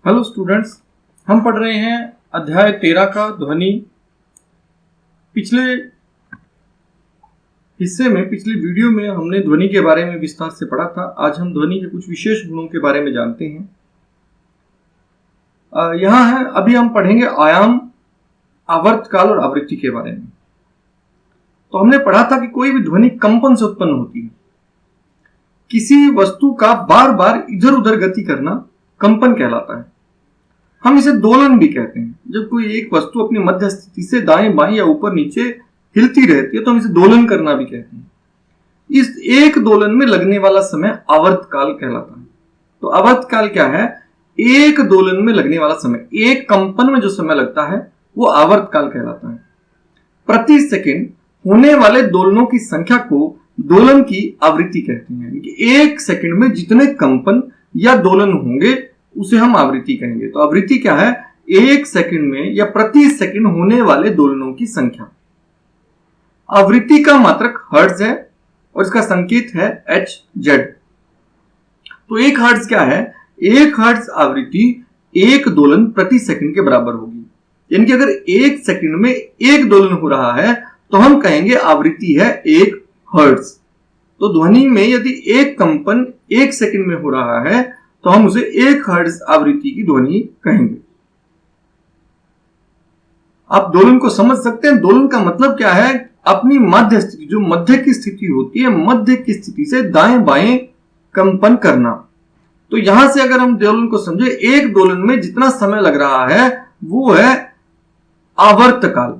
Hello students, हम पढ़ रहे हैं अध्याय 13 का ध्वनि। पिछले हिस्से में, पिछली वीडियो में हमने ध्वनि के बारे में विस्तार से पढ़ा था। आज हम ध्वनि के कुछ विशेष गुणों के बारे में जानते हैं। यहाँ है, अभी हम पढ़ेंगे आयाम, आवर्तकाल और आवृत्ति के बारे में। तो हमने पढ़ा था कि कोई भी ध्वनि कंपन से उत्पन्न होती है। किसी वस्तु का बार बार इधर उधर गति करना कंपन कहलाता है। हम इसे दोलन भी कहते हैं। जब कोई एक वस्तु अपनी मध्य स्थिति से दाएं बाएं या ऊपर नीचे हिलती रहती है तो हम इसे दोलन करना भी कहते हैं। इस एक दोलन में लगने वाला समय आवर्तकाल कहलाता है। तो आवर्तकाल क्या है? एक दोलन में लगने वाला समय, एक कंपन में जो समय लगता है वो आवर्तकाल कहलाता है। प्रति सेकंड होने वाले दोलनों की संख्या को दोलन की आवृत्ति कहते हैं। कि एक सेकंड में जितने कंपन या दोलन होंगे उसे हम आवृत्ति कहेंगे। तो आवृत्ति क्या है? एक सेकंड में या प्रति सेकंड होने वाले दोलनों की संख्या। आवृत्ति का मात्रक हर्ट्ज है और इसका संकेत है Hz। तो एक हर्ट्ज क्या है? एक हर्ट्ज आवृत्ति एक दोलन प्रति सेकंड के बराबर होगी। यानी कि अगर एक सेकंड में एक दोलन हो रहा है तो हम कहेंगे आवृत्ति है एक हर्ट्ज। तो ध्वनि में यदि एक कंपन एक सेकंड में हो रहा है तो हम उसे एक हर्ट्ज आवृत्ति की ध्वनि कहेंगे। आप दोलन को समझ सकते हैं। दोलन का मतलब क्या है? अपनी मध्य स्थिति, जो मध्य की स्थिति होती है, मध्य की स्थिति से दाएं बाएं कंपन करना। तो यहां से अगर हम दोलन को समझे, एक दोलन में जितना समय लग रहा है वो है आवर्तकाल,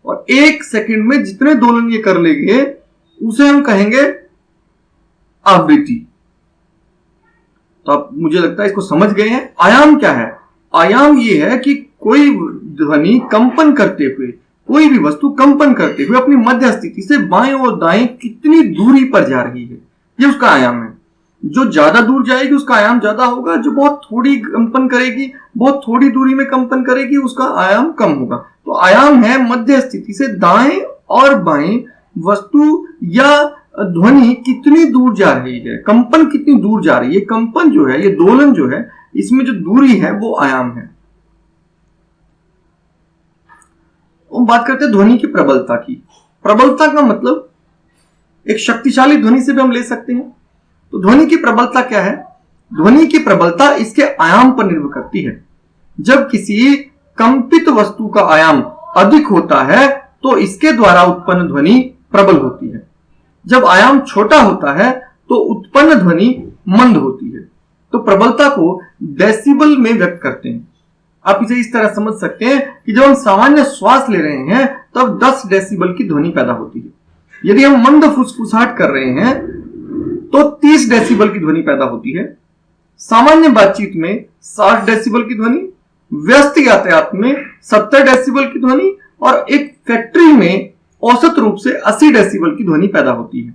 और एक सेकंड में जितने दोलन ये कर लेंगे उसे हम कहेंगे आवृत्ति। तो आप, मुझे लगता है इसको समझ गए हैं। आयाम क्या है? आयाम ये है कि कोई ध्वनि कंपन करते हुए, कोई भी वस्तु कंपन करते हुए अपनी मध्य स्थिति से बाएं और दाएं कितनी दूरी पर जा रही है, ये उसका आयाम है। जो ज्यादा दूर जाएगी उसका आयाम ज्यादा होगा, जो बहुत थोड़ी कंपन करेगी, बहुत थोड़ी दूरी में कंपन करेगी, उसका आयाम कम होगा। तो आयाम है मध्य स्थिति से दाएं और बाएं वस्तु या ध्वनि कितनी दूर जा रही है, कंपन कितनी दूर जा रही है। कंपन जो है, ये दोलन जो है, इसमें जो दूरी है वो आयाम है। हम बात करते हैं ध्वनि की प्रबलता की। प्रबलता का मतलब एक शक्तिशाली ध्वनि से भी हम ले सकते हैं। तो ध्वनि की प्रबलता क्या है? ध्वनि की प्रबलता इसके आयाम पर निर्भर करती है। जब किसी कंपित वस्तु का आयाम अधिक होता है तो इसके द्वारा उत्पन्न ध्वनि प्रबल होती है। जब आयाम छोटा होता है तो उत्पन्न ध्वनि मंद होती है। तो प्रबलता को डेसिबल में व्यक्त करते हैं। आप इसे इस तरह समझ सकते हैं कि जब हम सामान्य श्वास ले रहे हैं तब 10 डेसिबल की ध्वनि पैदा होती है। यदि हम मंद फुसफुसाहट कर रहे हैं तो 30 डेसिबल की ध्वनि पैदा होती है। सामान्य बातचीत में 60 डेसिबल की ध्वनि, व्यस्त यातायात में 70 डेसिबल की ध्वनि, और एक फैक्ट्री में औसत रूप से 80 डेसिबल की ध्वनि पैदा होती है।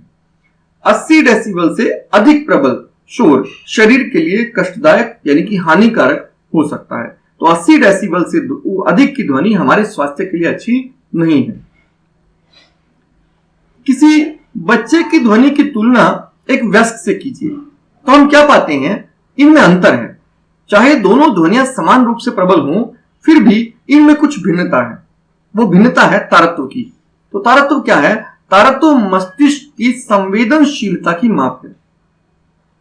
80 डेसिबल से अधिक प्रबल शोर शरीर के लिए कष्टदायक यानी कि हानिकारक हो सकता है। तो 80 डेसिबल से अधिक की ध्वनि हमारे स्वास्थ्य के लिए अच्छी नहीं है। किसी बच्चे की ध्वनि की तुलना एक वयस्क से कीजिए तो हम क्या पाते हैं? इनमें अंतर है। चाहे दोनों ध्वनियां समान रूप से प्रबल हों, फिर भी इनमें कुछ भिन्नता है। वो भिन्नता है तारत्व की। तो तारत्व क्या है? तारत्व मस्तिष्क की संवेदनशीलता की माप है।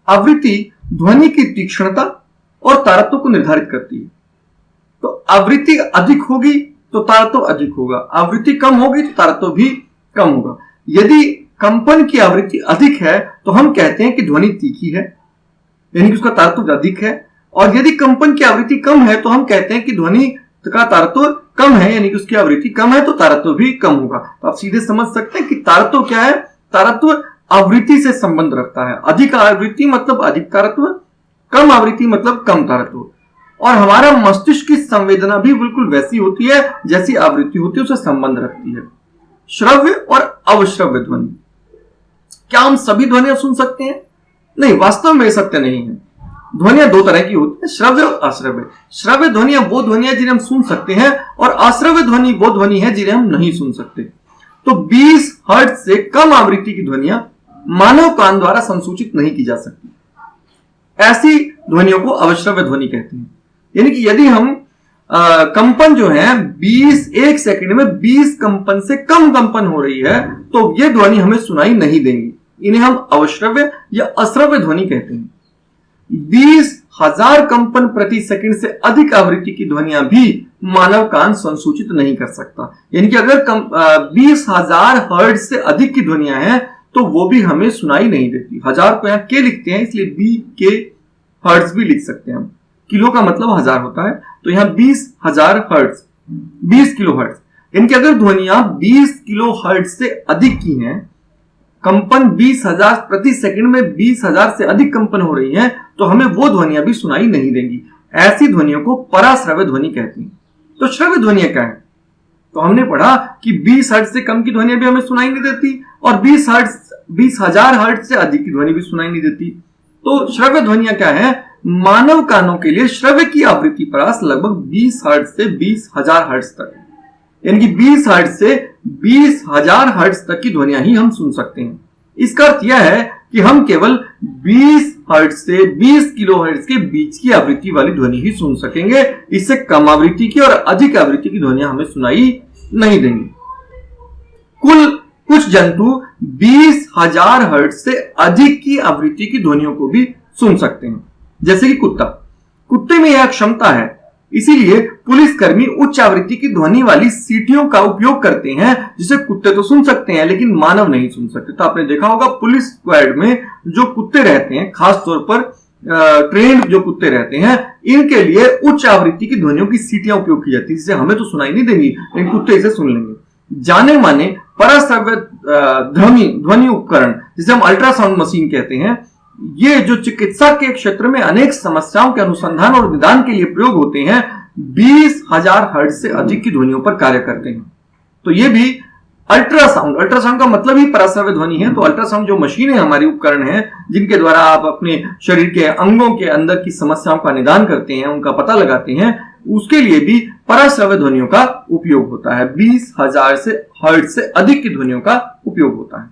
आवृत्ति ध्वनि की तीक्ष्णता और तारत्व को निर्धारित करती है। तो आवृत्ति अधिक होगी तो तारत्व अधिक होगा, आवृत्ति कम होगी तो तारत्व भी कम होगा। यदि कंपन की आवृत्ति अधिक है तो हम कहते हैं कि ध्वनि तीखी है, यानी कि उसका तारत्व अधिक है। और यदि कंपन की आवृत्ति कम है तो हम कहते हैं कि ध्वनि का तारत्व कम है, यानी कि उसकी आवृत्ति कम है तो तारत्व भी कम होगा। तो आप सीधे समझ सकते हैं कि तारत्व क्या है? तारत्व आवृत्ति से संबंध रखता है। अधिक आवृत्ति मतलब अधिक तारत्व, कम आवृत्ति मतलब कम तारत्व। और हमारा मस्तिष्क की संवेदना भी बिल्कुल वैसी होती है जैसी आवृत्ति होती है, उससे संबंध रखती है। श्रव्य और अवश्रव्य ध्वनि। क्या हम सभी ध्वनियां सुन सकते हैं? नहीं, वास्तव में सत्य नहीं है। ध्वनियां दो तरह की होती है, श्रव्य और अश्रव्य। श्रव्य ध्वनियां वो ध्वनियां जिन्हें हम सुन सकते हैं, और अश्रव्य ध्वनि वो ध्वनि है जिन्हें हम नहीं सुन सकते। तो 20 हर्ट्ज से कम आवृत्ति की ध्वनियां मानव कान द्वारा संसूचित नहीं की जा सकती। ऐसी ध्वनियों को अवश्रव्य ध्वनि कहते हैं। यानी कि यदि हम कंपन जो है 1 सेकंड में 20 कंपन से कम कंपन हो रही है तो ये ध्वनि हमें सुनाई नहीं देंगी। इन्हें हम अवश्रव्य या अश्रव्य ध्वनि कहते हैं। 20,000 कंपन प्रति सेकंड से अधिक आवृत्ति की ध्वनियां भी मानव कान संसूचित नहीं कर सकता। यानी कि अगर 20,000 हर्ट्ज से अधिक की ध्वनियां हैं तो वो भी हमें सुनाई नहीं देती। 1000 को यहां के लिखते हैं इसलिए बी के हर्ट्ज भी लिख सकते हैं हम। किलो का मतलब 1000 होता है तो यहां 20,000 हर्ट्ज 20 किलो हर्ट्ज। इनकी अगर ध्वनियां 20 किलो हर्ट्ज से अधिक की हैं, कंपन 20,000 प्रति सेकंड में 20,000 से अधिक कंपन हो रही हैं तो हमें वो ध्वनियां भी सुनाई नहीं देंगी। ऐसी ध्वनियों को पराश्रव्य ध्वनि कहते हैं। तो श्रव्य ध्वनियां क्या है? तो हमने पढ़ा कि 20 हर्ट्ज से कम की ध्वनियां भी हमें सुनाई नहीं देती और 20,000 हर्ट्ज से अधिक की ध्वनि भी सुनाई नहीं देती। तो श्रव्य ध्वनियां क्या है? मानव कानों के लिए श्रव्य की आवृत्ति परास लगभग 20 हर्ट्ज से 20,000 हर्ट्ज तक, यानी कि 20 हर्ट्ज से 20,000 हर्ट्ज तक की ध्वनियां ही हम सुन सकते हैं। इसका अर्थ यह है कि हम केवल 20 हर्ट्ज से 20 किलो हर्ट्ज के बीच की आवृत्ति वाली ध्वनि ही सुन सकेंगे। इससे कम आवृत्ति की और अधिक आवृत्ति की ध्वनियां हमें सुनाई नहीं देंगी। कुछ जंतु 20,000 हर्ट्ज से अधिक की आवृत्ति की ध्वनियों को भी सुन सकते हैं, जैसे कि कुत्ते में यह क्षमता है। इसीलिए पुलिसकर्मी उच्च आवृत्ति की ध्वनि वाली सीटियों का उपयोग करते हैं, जिसे कुत्ते तो सुन सकते हैं लेकिन मानव नहीं सुन सकते। तो आपने देखा होगा पुलिस स्क्वाड में जो कुत्ते रहते हैं, खास तौर पर ट्रेंड जो कुत्ते रहते हैं, इनके लिए उच्च आवृत्ति की ध्वनियों की सीटियां उपयोग की जाती है, जिसे हमें तो सुनाई नहीं देंगी लेकिन कुत्ते इसे सुन लेंगे। जाने माने पराश्रव्य ध्वनि उपकरण, जिसे हम अल्ट्रासाउंड मशीन कहते हैं, ये जो चिकित्सा के क्षेत्र में अनेक समस्याओं के अनुसंधान और निदान के लिए प्रयोग होते हैं, 20,000 हर्ट्ज से अधिक की ध्वनियों पर कार्य करते हैं। तो ये भी अल्ट्रासाउंड का मतलब ही पराश्रव्य ध्वनि है। तो अल्ट्रासाउंड जो मशीनें हमारी उपकरण हैं, जिनके द्वारा आप अपने शरीर के अंगों के अंदर की समस्याओं का निदान करते हैं, उनका पता लगाते हैं, उसके लिए भी पराश्रव्य ध्वनियों का उपयोग होता है। 20,000 से हर्ट्ज से अधिक की ध्वनियों का उपयोग होता है।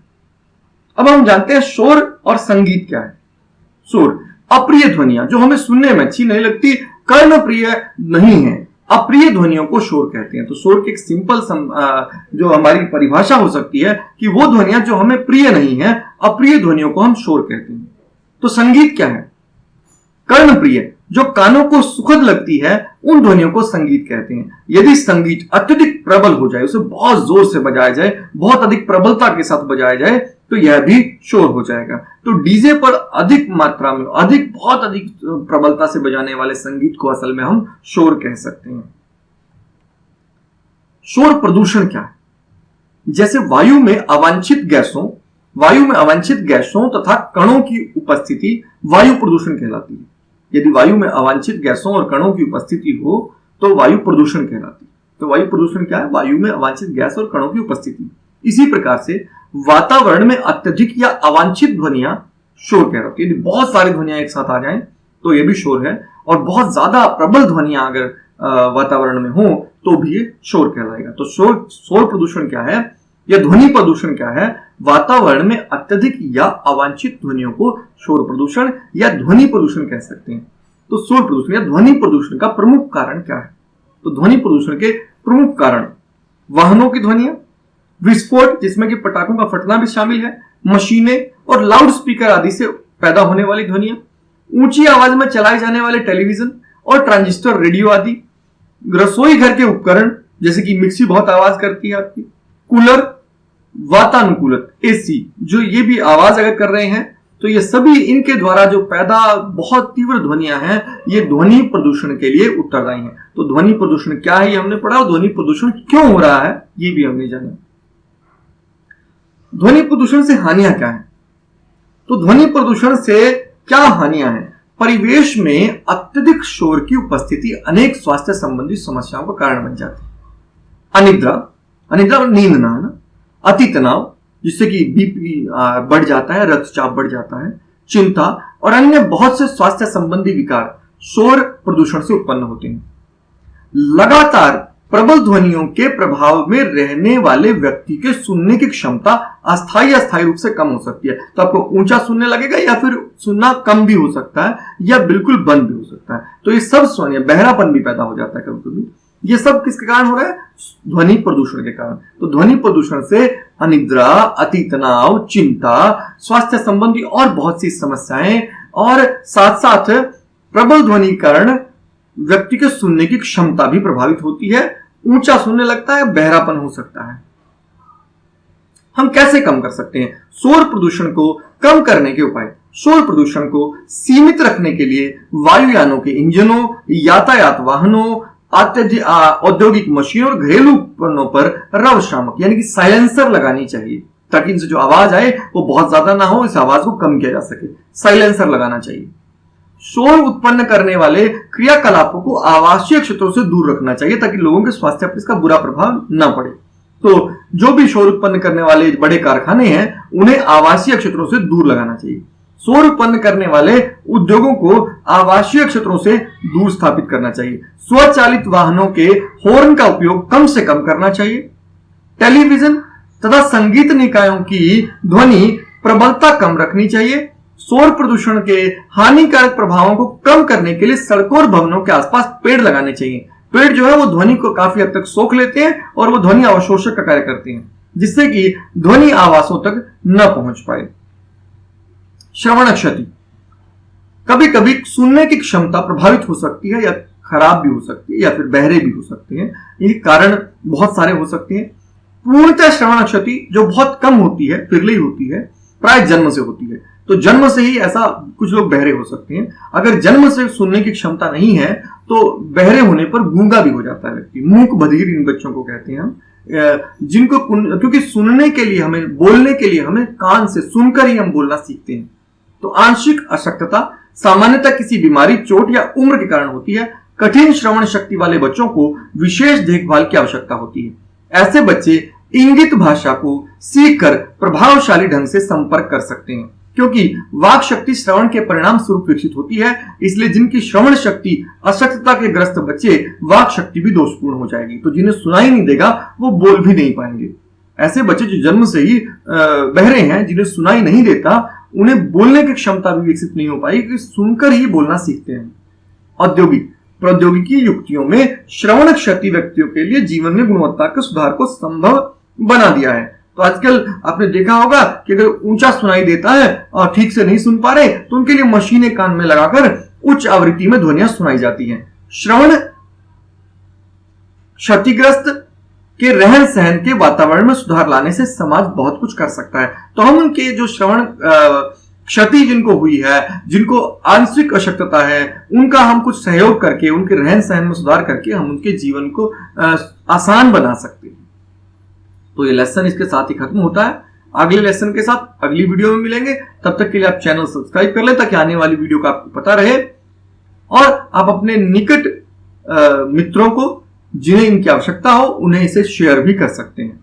अब हम जानते हैं शोर और संगीत क्या है। शोर अप्रिय ध्वनियां जो हमें सुनने में अच्छी नहीं लगती, कर्णप्रिय नहीं है, अप्रिय ध्वनियों को शोर कहते हैं। तो शोर की एक सिंपल जो हमारी परिभाषा हो सकती है कि वो ध्वनियां जो हमें प्रिय नहीं है, अप्रिय ध्वनियों को हम शोर कहते हैं। तो संगीत क्या है? कर्णप्रिय जो कानों को सुखद लगती है, उन ध्वनियों को संगीत कहते हैं। यदि संगीत अत्यधिक प्रबल हो जाए, उसे बहुत जोर से बजाया जाए, बहुत अधिक प्रबलता के साथ बजाया जाए, तो यह भी शोर हो जाएगा। तो डीजे पर अधिक मात्रा में बहुत अधिक प्रबलता से बजाने वाले संगीत को असल में हम शोर कह सकते हैं। शोर प्रदूषण क्या है? जैसे वायु में अवांछित गैसों तथा कणों की उपस्थिति वायु प्रदूषण कहलाती है। यदि वायु में अवांछित गैसों और कणों की उपस्थिति हो तो वायु प्रदूषण कहलाती है। तो वायु प्रदूषण क्या है? वायु में अवांछित गैस और कणों की उपस्थिति। इसी प्रकार से वातावरण में अत्यधिक या अवांछित ध्वनियां शोर कहलाती है। यदि बहुत सारी ध्वनियां एक साथ आ जाएं तो यह भी शोर है, और बहुत ज्यादा प्रबल ध्वनियां अगर वातावरण में हो तो भी ये शोर कहलाएगा। तो शोर प्रदूषण क्या है या ध्वनि प्रदूषण क्या है? वातावरण में अत्यधिक या अवांछित ध्वनियों को शोर प्रदूषण या ध्वनि प्रदूषण कह सकते हैं। तो शोर प्रदूषण या ध्वनि प्रदूषण का प्रमुख कारण क्या है? तो ध्वनि प्रदूषण के प्रमुख कारण वाहनों की ध्वनियां, विस्फोट जिसमें कि पटाखों का फटना भी शामिल है, मशीनें और लाउड स्पीकर आदि से पैदा होने वाली ध्वनियां, ऊंची आवाज में चलाए जाने वाले टेलीविजन और ट्रांजिस्टर रेडियो आदि, रसोई घर के उपकरण जैसे कि मिक्सी बहुत आवाज करती है आपकी, कूलर, वातानुकूलक एसी जो ये भी आवाज अगर कर रहे हैं, तो ये सभी इनके द्वारा जो पैदा बहुत तीव्र ध्वनियां हैं, ये ध्वनि प्रदूषण के लिए उत्तरदायी हैं। तो ध्वनि प्रदूषण क्या है ये हमने पढ़ा, ध्वनि प्रदूषण क्यों हो रहा है ये भी हमने जाना। ध्वनि प्रदूषण से हानियां क्या है? तो ध्वनि प्रदूषण से क्या हानियां हैं? परिवेश में अत्यधिक शोर की उपस्थिति अनेक स्वास्थ्य संबंधी समस्याओं का कारण बन जाती है। अनिद्रा और नींद ना आना, अति तनाव जिससे कि बीपी बढ़ जाता है, रक्तचाप बढ़ जाता है, चिंता और अन्य बहुत से स्वास्थ्य संबंधी विकार शोर प्रदूषण से उत्पन्न होते हैं। लगातार प्रबल ध्वनियों के प्रभाव में रहने वाले व्यक्ति के सुनने की क्षमता अस्थायी अस्थायी रूप से कम हो सकती है। तो आपको ऊंचा सुनने लगेगा या फिर सुनना कम भी हो सकता है या बिल्कुल बंद भी हो सकता है। तो ये सब सुनिए, बहरापन भी पैदा हो जाता है कभी कभी। ये सब किसके कारण हो रहा है? ध्वनि प्रदूषण के कारण। तो ध्वनि प्रदूषण से अनिद्रा, अति तनाव, चिंता, स्वास्थ्य संबंधी और बहुत सी समस्याएं और साथ साथ प्रबल ध्वनि के कारण व्यक्ति के सुनने की क्षमता भी प्रभावित होती है, ऊंचा सुनने लगता है, बहरापन हो सकता है। हम कैसे कम कर सकते हैं शोर प्रदूषण को कम करने के उपाय? शोर प्रदूषण को सीमित रखने के लिए वायुयानों के इंजनों, यातायात वाहनों, औद्योगिक मशीनों और घरेलू उपकरणों पर रव शामक यानी कि साइलेंसर लगानी चाहिए, ताकि इनसे जो आवाज आए वो बहुत ज्यादा ना हो, इस आवाज को कम किया जा सके। साइलेंसर लगाना चाहिए। शोर उत्पन्न करने वाले क्रियाकलापों को आवासीय क्षेत्रों से दूर रखना चाहिए, ताकि लोगों के स्वास्थ्य पर इसका बुरा प्रभाव न पड़े। तो जो भी शोर उत्पन्न करने वाले बड़े कारखाने हैं, उन्हें आवासीय क्षेत्रों से दूर लगाना चाहिए। शोर उत्पन्न करने वाले उद्योगों को आवासीय क्षेत्रों से दूर स्थापित करना चाहिए। स्वचालित वाहनों के हॉर्न का उपयोग कम से कम करना चाहिए। टेलीविजन तथा संगीत निकायों की ध्वनि प्रबलता कम रखनी चाहिए। शोर प्रदूषण के हानिकारक प्रभावों को कम करने के लिए सड़कों और भवनों के आसपास पेड़ लगाने चाहिए। पेड़ जो है वो ध्वनि को काफी हद तक सोख लेते हैं और वो ध्वनि अवशोषक का कार्य करते हैं, जिससे कि ध्वनि आवासों तक न पहुंच पाए। श्रवण क्षति, कभी कभी सुनने की क्षमता प्रभावित हो सकती है या खराब भी हो सकती है या फिर बहरे भी हो सकते हैं। ये कारण बहुत सारे हो सकते हैं। पूर्णतः श्रवण क्षति जो बहुत कम होती है, फिरली होती है, प्राय जन्म से होती है। तो जन्म से ही ऐसा कुछ लोग बहरे हो सकते हैं। अगर जन्म से सुनने की क्षमता नहीं है तो बहरे होने पर गूंगा भी हो जाता है व्यक्ति। मूक बधिर इन बच्चों को कहते हैं हम, जिनको क्योंकि सुनने के लिए हमें, बोलने के लिए हमें कान से सुनकर ही हम बोलना सीखते हैं। तो आंशिक अशक्तता सामान्यतः किसी बीमारी, चोट या उम्र के कारण होती है। कठिन श्रवण शक्ति वाले बच्चों को विशेष देखभाल की आवश्यकता होती है। ऐसे बच्चे इंगित भाषा को सीखकर प्रभावशाली ढंग से संपर्क कर सकते हैं, क्योंकि वाक शक्ति श्रवण के परिणाम स्वरूप विकसित होती है। इसलिए जिनकी श्रवण शक्ति अशक्तता के ग्रस्त बच्चे, वाक शक्ति भी दोषपूर्ण हो जाएगी। तो जिन्हें सुनाई नहीं देगा वो बोल भी नहीं पाएंगे। ऐसे बच्चे जो जन्म से ही बहरे हैं, जिन्हें सुनाई नहीं देता, उन्हें बोलने की क्षमता भी विकसित नहीं हो पाई, क्योंकि सुनकर ही बोलना सीखते हैं। औद्योगिक प्रौद्योगिकी युक्तियों में श्रवण क्षति व्यक्तियों के लिए जीवन में गुणवत्ता के सुधार को संभव बना दिया है। तो आजकल आपने देखा होगा कि अगर ऊंचा सुनाई देता है और ठीक से नहीं सुन पा रहे, तो उनके लिए मशीनें कान में लगाकर उच्च आवृत्ति में ध्वनियां सुनाई जाती हैं। श्रवण क्षतिग्रस्त के रहन सहन के वातावरण में सुधार लाने से समाज बहुत कुछ कर सकता है। तो हम उनके जो श्रवण क्षति जिनको हुई है, जिनको आंशिक अशक्तता है, उनका हम कुछ सहयोग करके, उनके रहन सहन में सुधार करके हम उनके जीवन को आसान बना सकते हैं। तो ये लेसन इसके साथ ही खत्म होता है। अगले लेसन के साथ अगली वीडियो में मिलेंगे। तब तक के लिए आप चैनल सब्सक्राइब कर लें, ताकि आने वाली वीडियो का आपको पता रहे, और आप अपने निकट मित्रों को, जिन्हें इनकी आवश्यकता हो, उन्हें इसे शेयर भी कर सकते हैं।